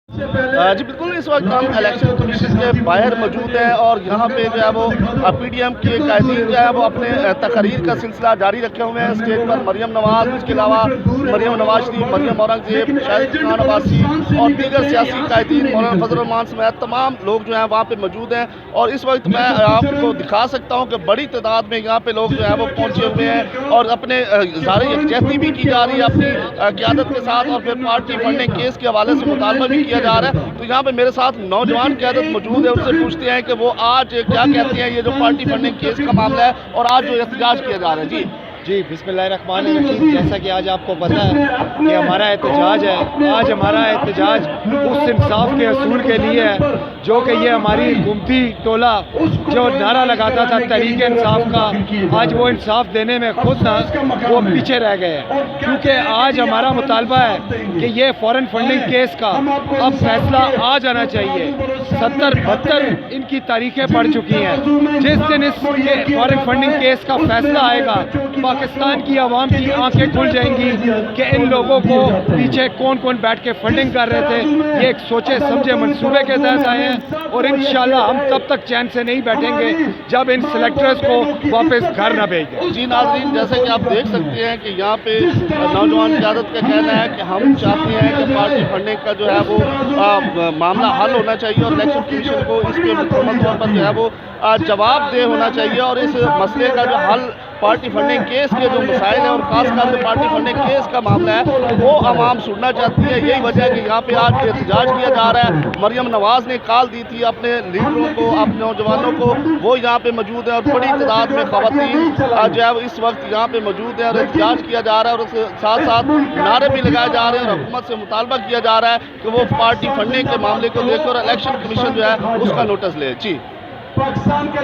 जी बिल्कुल, इस वक्त हम इलेक्शन कमीशन के बाहर मौजूद हैं और यहाँ पे जो है वो पीडीएम के कायदीन जो है वो अपने तकरीर का सिलसिला जारी रखे हुए हैं। स्टेज पर मरियम नवाज, उसके अलावा मरियम नवाज शरीफ, मरियम औरंगजेब, शाहिद खान अब्बासी और दीगर सियासी कायदीन, मौलाना फजल रहमान समेत तमाम लोग जो हैं वहाँ पे मौजूद हैं। और इस वक्त मैं आपको दिखा सकता हूँ कि बड़ी तादाद में यहाँ पे लोग जो है वो पहुँचे हुए हैं और अपने ज़ाहिर यकजहती भी की जा रही है अपनी क़यादत के साथ, और फिर पार्टी फंडिंग केस के हवाले से मुतालबा भी किया जा रहा है। तो यहाँ पे मेरे साथ नौजवान क़यादत मौजूद है, उनसे पूछते हैं कि वो आज क्या कहते हैं ये जो पार्टी फंडिंग केस का मामला है और आज जो एहतजाज किया जा रहा है। जी बिस्मिल्लाहिर्रहमानिर्रहीम। जैसा कि आज आपको पता है कि हमारा एहतजाज है, आज हमारा एहतजाज उस इंसाफ के असूल के लिए है जो कि ये हमारी हुकूमती टोला जो नारा लगाता था तहरीक इंसाफ का, आज वो इंसाफ देने में खुद ना वो पीछे रह गए हैं। क्योंकि आज हमारा मुतालबा है कि ये फॉरेन फंडिंग केस का अब फैसला आ जाना चाहिए। 70-72 इनकी तारीखें पड़ चुकी हैं। जिस दिन इस फॉरेन फंडिंग केस का फैसला आएगा, पाकिस्तान की आवाम की आंखें खुल जाएंगी कि इन लोगों को पीछे कौन कौन बैठ के फंडिंग कर रहे थे। ये एक सोचे समझे मंसूबे के तहत आए हैं और इंशाल्लाह हम तब तक चैन से नहीं बैठेंगे जब इन सिलेक्टर्स को वापस घर न भेज दें। जी नाज़रीन, जैसे कि आप देख सकते हैं कि यहाँ पे नौजवान क़यादत का कहना है कि हम चाहते हैं कि पार्टी फंडिंग का जो है वो मामला हल होना चाहिए और इलेक्शन कमीशन को इस पर मुकम्मल तौर पर जो है वो जवाबदेह होना चाहिए और इस मसले का जो हल पार्टी फंडिंग केस के जो मसाइल हैं और खासकर जो पार्टी फंडिंग केस का मामला है वो आवाम सुनना चाहती है। यही वजह है कि यहाँ पे आज एहतजाज किया जा रहा है। मरियम नवाज ने कॉल दी थी अपने लीडरों को, अपने नौजवानों को, वो यहाँ पे मौजूद है और बड़ी तादाद में ख़वातीन जो है इस वक्त यहाँ पे मौजूद है और एहतजाज किया जा रहा है और उसके साथ साथ नारे भी लगाए जा रहे हैं और हुकूमत से मुतालबा किया जा रहा है कि वो पार्टी फंडिंग के मामले को देखकर इलेक्शन कमीशन जो है उसका नोटिस ले। जी।